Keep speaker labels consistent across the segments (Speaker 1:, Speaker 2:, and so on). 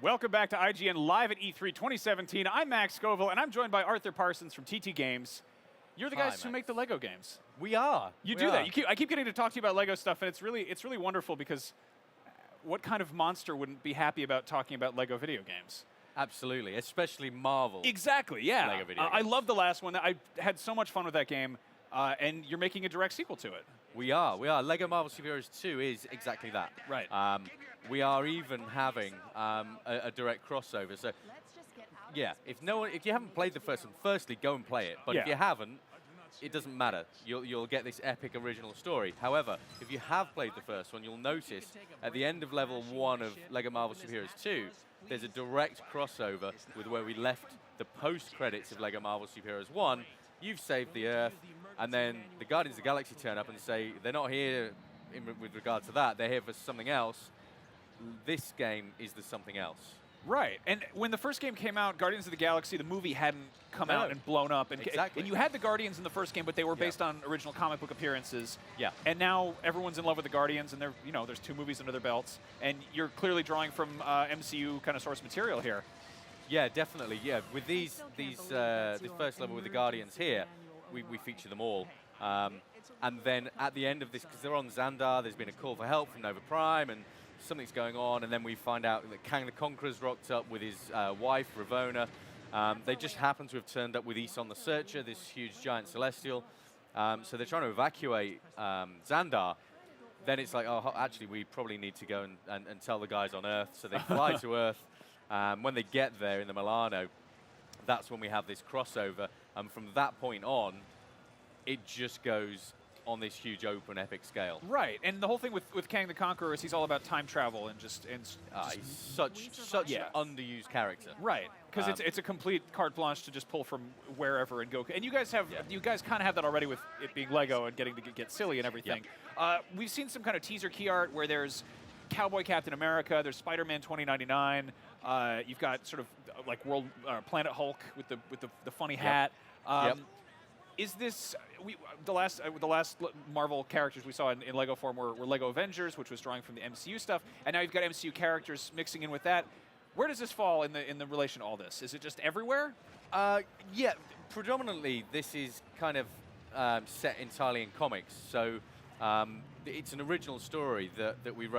Speaker 1: Welcome back to IGN Live at E3 2017. I'm Max Scoville, and I'm joined by Arthur Parsons from TT Games. You're the guys who make the Lego games.
Speaker 2: We are.
Speaker 1: You do that. I keep getting to talk to you about Lego stuff, and it's really wonderful because what kind of monster wouldn't be happy about talking about Lego video games?
Speaker 2: Absolutely, especially Marvel.
Speaker 1: Exactly, yeah.
Speaker 2: Lego video games.
Speaker 1: I love the last one. I had so much fun with that game, and you're making a direct sequel to it.
Speaker 2: We are. Lego Marvel Super Heroes 2 is exactly that.
Speaker 1: Right.
Speaker 2: We are even having a direct crossover. So, yeah, if you haven't played the first one, firstly, go and play it. But if you haven't, it doesn't matter. You'll get this epic original story. However, if you have played the first one, you'll notice at the end of level 1 of Lego Marvel Super Heroes 2, there's a direct crossover with where we left the post-credits of Lego Marvel Super Heroes 1. You've saved the Earth, and then the Guardians of the Galaxy turn up and say they're not here with regard to that. They're here for something else. This game is the something else.
Speaker 1: Right, and when the first game came out, Guardians of the Galaxy, the movie hadn't come out and blown up. And,
Speaker 2: exactly.
Speaker 1: And you had the Guardians in the first game, but they were based on original comic book appearances.
Speaker 2: Yeah.
Speaker 1: And now everyone's in love with the Guardians, and there's 2 movies under their belts, and you're clearly drawing from MCU kind of source material here.
Speaker 2: Yeah, definitely. Yeah, with this first level with the Guardians here, we feature them all. And then at the end of this, because they're on Xandar, there's been a call for help from Nova Prime, and something's going on, and then we find out that Kang the Conqueror's rocked up with his wife, Ravonna. They just happen to have turned up with Eson the Searcher, this huge giant celestial. So they're trying to evacuate Xandar. Then it's like, oh, actually, we probably need to go and tell the guys on Earth. So they fly to Earth. When they get there in the Milano, that's when we have this crossover. And from that point on, it just goes on this huge open epic scale.
Speaker 1: Right, and the whole thing with Kang the Conqueror is he's all about time travel and just
Speaker 2: he's such an underused character.
Speaker 1: Right, because it's a complete carte blanche to just pull from wherever and go. And you guys kind of have that already with it being Lego and getting to get silly and everything. Yep. We've seen some kind of teaser key art where there's Cowboy Captain America, there's Spider-Man 2099. You've got sort of like Planet Hulk with the funny hat. Is this the last Marvel characters we saw in Lego form were Lego Avengers, which was drawing from the MCU stuff, and now you've got MCU characters mixing in with that. Where does this fall in the relation to all this? Is it just everywhere?
Speaker 2: Yeah, predominantly this is kind of set entirely in comics. So it's an original story that we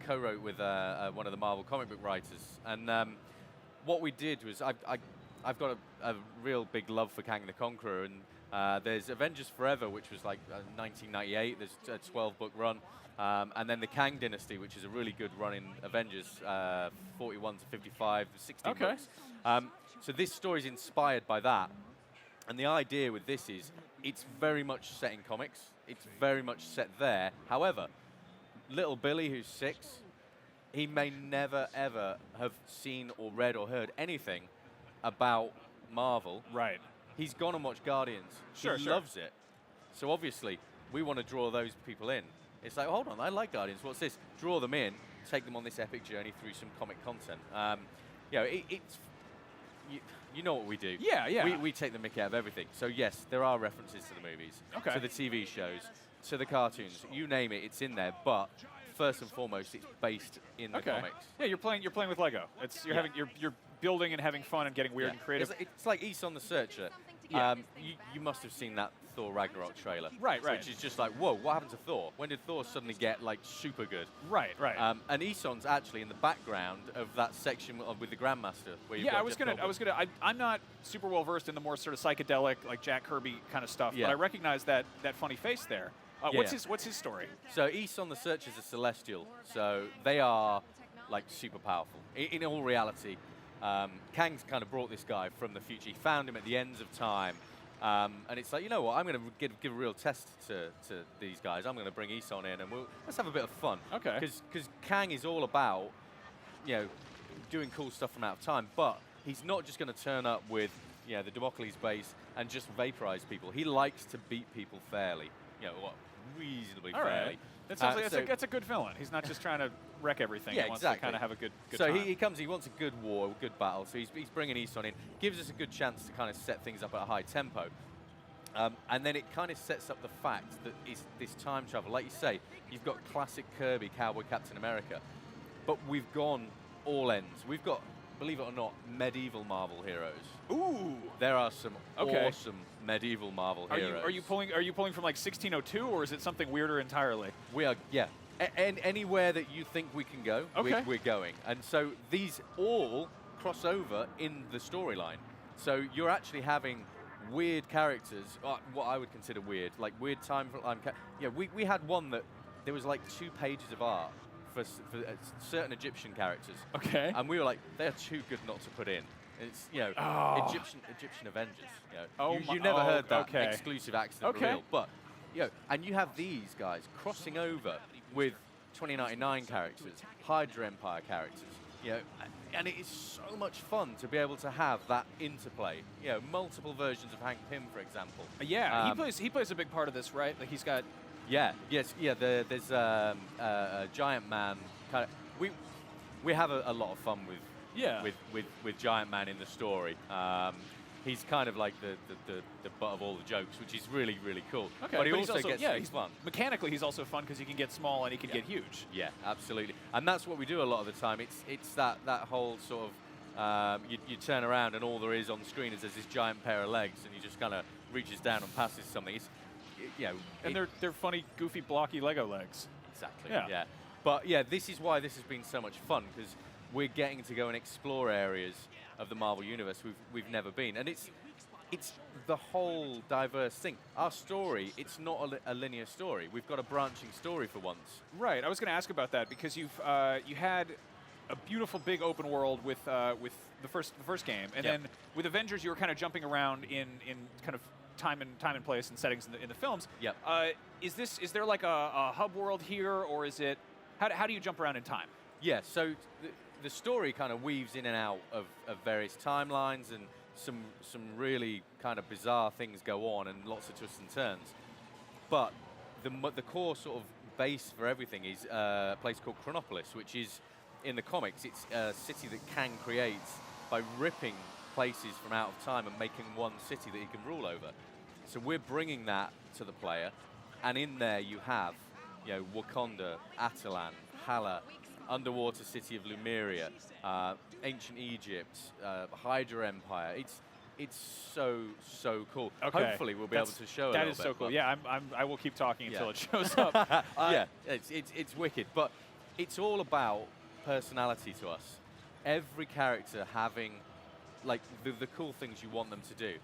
Speaker 2: co-wrote with one of the Marvel comic book writers, and what we did was I've got a real big love for Kang the Conqueror, and there's Avengers Forever, which was like 1998. There's a 12-book run. And then the Kang Dynasty, which is a really good run in Avengers, 41 to 55, 16 books. So this story is inspired by that. And the idea with this is it's very much set in comics. It's very much set there. However, little Billy, who's 6, he may never, ever have seen or read or heard anything about Marvel.
Speaker 1: Right.
Speaker 2: He's gone and watched Guardians. He loves it. So obviously, we want to draw those people in. It's like, hold on, I like Guardians. What's this? Draw them in, take them on this epic journey through some comic content. It's you know what we do.
Speaker 1: Yeah.
Speaker 2: We take the mickey out of everything. So yes, there are references to the movies, to the TV shows, to the cartoons. You name it, it's in there. But first and foremost, it's based in the comics.
Speaker 1: Yeah, you're playing with Lego. You're building and having fun and getting weird and creative.
Speaker 2: It's like Eson the Searcher. Yeah. You must have seen that Thor Ragnarok trailer.
Speaker 1: Right.
Speaker 2: Which is just like, whoa, what happened to Thor? When did Thor suddenly get like super good?
Speaker 1: Right.
Speaker 2: And Eson's actually in the background of that section with the Grandmaster. Where
Speaker 1: I'm not super well versed in the more sort of psychedelic, like Jack Kirby kind of stuff, but I recognize that funny face there. What's his story?
Speaker 2: So Eson the Searcher is a Celestial. So they are like super powerful. In all reality, Kang's kind of brought this guy from the future. He found him at the ends of time. And it's like, you know what, I'm going to give a real test to these guys. I'm going to bring Eson in, and let's have a bit of fun.
Speaker 1: Okay.
Speaker 2: Because Kang is all about, doing cool stuff from out of time, but he's not just going to turn up with, the Damocles base and just vaporize people. He likes to beat people fairly, reasonably fairly.
Speaker 1: Right. That sounds like that's a good villain. He's not just trying to wreck everything.
Speaker 2: Yeah,
Speaker 1: he wants to kind of have a good
Speaker 2: so
Speaker 1: time.
Speaker 2: he comes, he wants a good war, a good battle, so he's bringing Eson in. Gives us a good chance to kind of set things up at a high tempo. And then it kind of sets up the fact that it's this time travel. Like you say, you've got classic Kirby, Cowboy Captain America, but we've gone all ends. We've got, believe it or not, medieval Marvel heroes.
Speaker 1: Ooh.
Speaker 2: There are some
Speaker 1: Okay.
Speaker 2: awesome medieval Marvel
Speaker 1: Are
Speaker 2: heroes.
Speaker 1: you pulling from like 1602, or is it something weirder entirely?
Speaker 2: We are, yeah. Anywhere that you think we can go,
Speaker 1: Okay.
Speaker 2: we're going. And so these all cross over in the storyline. So you're actually having weird characters, what I would consider weird, like weird time. Yeah, we had one that there was like 2 pages of art for certain Egyptian characters.
Speaker 1: Okay.
Speaker 2: And we were like, they're too good not to put in. It's, you know,
Speaker 1: Oh.
Speaker 2: Egyptian Avengers. You know.
Speaker 1: Oh
Speaker 2: you never heard that
Speaker 1: okay.
Speaker 2: exclusive accent
Speaker 1: Okay.
Speaker 2: reveal. But, you know, and you have these guys crossing over with 2099 characters, Hydra Empire characters, you know, and it is so much fun to be able to have that interplay. You know, multiple versions of Hank Pym, for example.
Speaker 1: Yeah, he plays a big part of this, right? Like he's got.
Speaker 2: Yeah, yes, yeah. There's a Giant Man. Kind of, we have a lot of fun with Giant Man in the story. He's kind of like the butt of all the jokes, which is really, really cool.
Speaker 1: Okay,
Speaker 2: but he
Speaker 1: he's
Speaker 2: also gets
Speaker 1: he's
Speaker 2: fun.
Speaker 1: Mechanically, he's also fun because he can get small and he can get huge.
Speaker 2: Yeah, absolutely. And that's what we do a lot of the time. It's that whole sort of, you turn around and all there is on the screen is there's this giant pair of legs and he just kind of reaches down and passes something. You know,
Speaker 1: And they're funny, goofy, blocky Lego legs.
Speaker 2: Exactly.
Speaker 1: Yeah.
Speaker 2: Yeah. But yeah, this is why this has been so much fun, because we're getting to go and explore areas of the Marvel Universe we've never been, and it's the whole diverse thing. Our story, it's not a linear story. We've got a branching story for once.
Speaker 1: Right. I was going to ask about that because you had a beautiful big open world with the first game, and
Speaker 2: Yep.
Speaker 1: then with Avengers you were kind of jumping around in kind of time and place and settings in the films.
Speaker 2: Yep.
Speaker 1: Is there like a hub world here, or is it how do you jump around in time?
Speaker 2: Yeah, so the story kind of weaves in and out of various timelines, and some really kind of bizarre things go on and lots of twists and turns. But the core sort of base for everything is a place called Chronopolis, which is, in the comics, it's a city that Kang creates by ripping places from out of time and making one city that he can rule over. So we're bringing that to the player, and in there you have, you know, Wakanda, Atalan, Hala, underwater city of Lumeria, ancient Egypt, Hydra Empire. It's so cool.
Speaker 1: Okay.
Speaker 2: Hopefully we'll be able to show
Speaker 1: that
Speaker 2: a
Speaker 1: is
Speaker 2: little
Speaker 1: so
Speaker 2: bit,
Speaker 1: cool.
Speaker 2: but-
Speaker 1: Yeah, I will keep talking
Speaker 2: Yeah.
Speaker 1: until it shows up.
Speaker 2: Yeah, it's wicked, but it's all about personality to us. Every character having like the cool things you want them to do.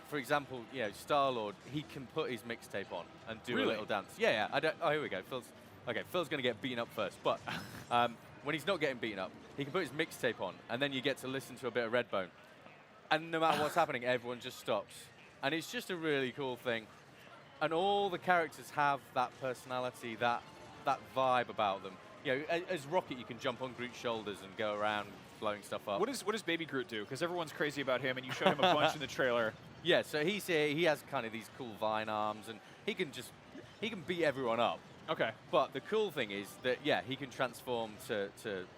Speaker 2: For example, you know, Star-Lord, he can put his mixtape on and do
Speaker 1: Really?
Speaker 2: a little dance. Yeah. Here we go. Phil's going to get beaten up first, but when he's not getting beaten up, he can put his mixtape on, and then you get to listen to a bit of Redbone. And no matter what's happening, everyone just stops. And it's just a really cool thing. And all the characters have that personality, that vibe about them. You know, as Rocket, you can jump on Groot's shoulders and go around blowing stuff up.
Speaker 1: What does Baby Groot do? Because everyone's crazy about him, and you showed him a bunch in the trailer.
Speaker 2: Yeah, so he's here. He has kind of these cool vine arms, and he can beat everyone up.
Speaker 1: Okay.
Speaker 2: But the cool thing is that, yeah, he can transform to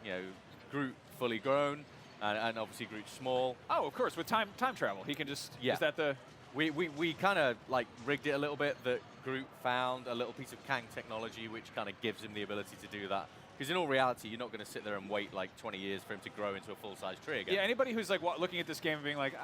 Speaker 2: you know, Groot fully grown, and obviously Groot small.
Speaker 1: Oh, of course, with time travel, he can just.
Speaker 2: Yeah.
Speaker 1: Is that the?
Speaker 2: We kind of like rigged it a little bit that Groot found a little piece of Kang technology which kind of gives him the ability to do that. Because in all reality, you're not going to sit there and wait like 20 years for him to grow into a full-size tree again.
Speaker 1: Yeah. Anybody who's like looking at this game and being like,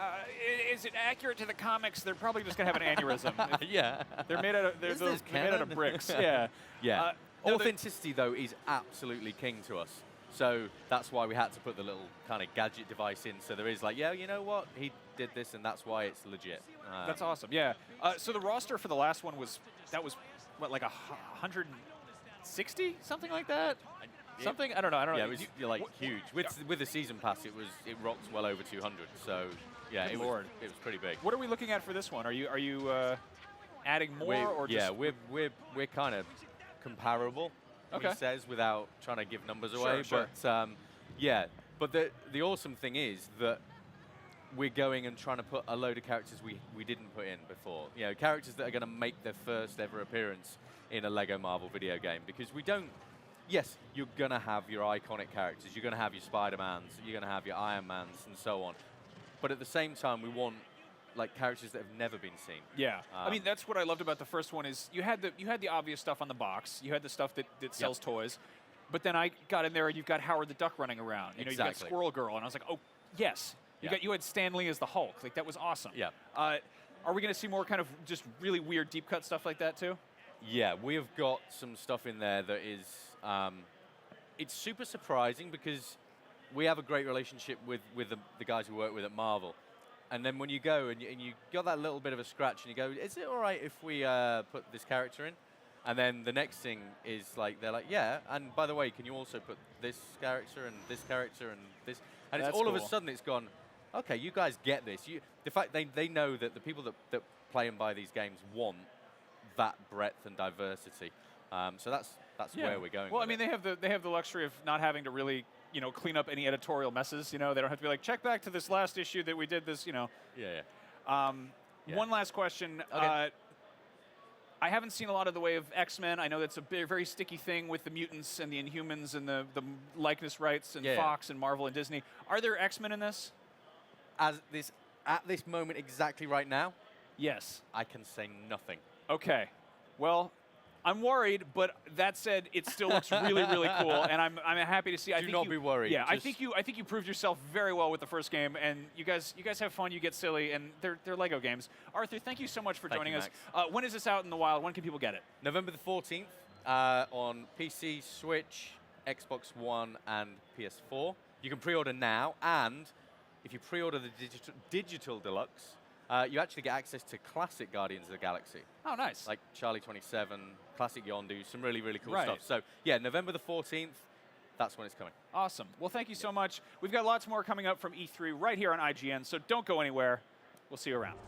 Speaker 1: is it accurate to the comics? They're probably just gonna have an aneurysm.
Speaker 2: Yeah.
Speaker 1: They're made out of
Speaker 2: Is this
Speaker 1: they're made out of
Speaker 2: canon?
Speaker 1: bricks. Yeah.
Speaker 2: Yeah.
Speaker 1: No,
Speaker 2: Authenticity, though, is absolutely king to us. So that's why we had to put the little kind of gadget device in. So there is like, yeah, you know what? He did this, and that's why it's legit.
Speaker 1: That's awesome. Yeah. So the roster for the last one was what, like 160, something like that. Something I don't know.
Speaker 2: Yeah, it was like
Speaker 1: what-
Speaker 2: huge. With the season pass, it rocked well over 200. So yeah,
Speaker 1: Good
Speaker 2: it
Speaker 1: Lord.
Speaker 2: was pretty big.
Speaker 1: What are we looking at for this one? Are you adding more or just?
Speaker 2: Yeah, we're kind of comparable.
Speaker 1: Okay.
Speaker 2: He says without trying to give numbers away.
Speaker 1: Sure.
Speaker 2: But yeah, but the awesome thing is that we're going and trying to put a load of characters we didn't put in before. You know, characters that are going to make their first ever appearance in a Lego Marvel video game, because we don't. Yes, you're going to have your iconic characters. You're going to have your Spider-Mans. You're going to have your Iron Mans and so on. But at the same time, we want like characters that have never been seen.
Speaker 1: Yeah, I mean that's what I loved about the first one is you had the obvious stuff on the box. You had the stuff that sells toys. But then I got in there and you've got Howard the Duck running around. You know, you've got
Speaker 2: Exactly.
Speaker 1: Squirrel Girl, and I was like, oh, yes. You had Stan Lee as the Hulk. Like, that was awesome.
Speaker 2: Yeah.
Speaker 1: Are we going to see more kind of just really weird deep cut stuff like that too?
Speaker 2: Yeah, we have got some stuff in there that is, it's super surprising because we have a great relationship with the guys who work with at Marvel. And then when you go and you got that little bit of a scratch and you go, is it all right if we put this character in? And then the next thing is like, they're like, yeah, and by the way, can you also put this character and this character and this? And it's all of a sudden it's gone, okay, you guys get this. The fact they know that the people that play and buy these games want that breadth and diversity. So that's where we're going.
Speaker 1: Well, I
Speaker 2: with
Speaker 1: mean,
Speaker 2: it.
Speaker 1: they have the luxury of not having to really, you know, clean up any editorial messes. You know, they don't have to be like, check back to this last issue that we did this. You know.
Speaker 2: Yeah.
Speaker 1: One last question.
Speaker 2: Okay.
Speaker 1: I haven't seen a lot of the way of X-Men. I know that's a very sticky thing with the mutants and the Inhumans and the likeness rights and Fox and Marvel and Disney. Are there X-Men in this?
Speaker 2: At this moment exactly right now,
Speaker 1: Yes.
Speaker 2: I can say nothing.
Speaker 1: Okay. Well, I'm worried, but that said, it still looks really, really cool, and I'm happy to see.
Speaker 2: Do not be worried.
Speaker 1: Yeah, I think you proved yourself very well with the first game, and you guys have fun, you get silly, and they're Lego games. Arthur, thank you so much for joining us. When is this out in the wild? When can people get it?
Speaker 2: November the 14th on PC, Switch, Xbox One, and PS4. You can pre-order now, and if you pre-order the digital deluxe, you actually get access to classic Guardians of the Galaxy.
Speaker 1: Oh, nice.
Speaker 2: Like Charlie 27, classic Yondu, some really, really cool
Speaker 1: Right.
Speaker 2: stuff. So, yeah, November the 14th, that's when it's coming.
Speaker 1: Awesome. Well, thank you so much. We've got lots more coming up from E3 right here on IGN, so don't go anywhere. We'll see you around.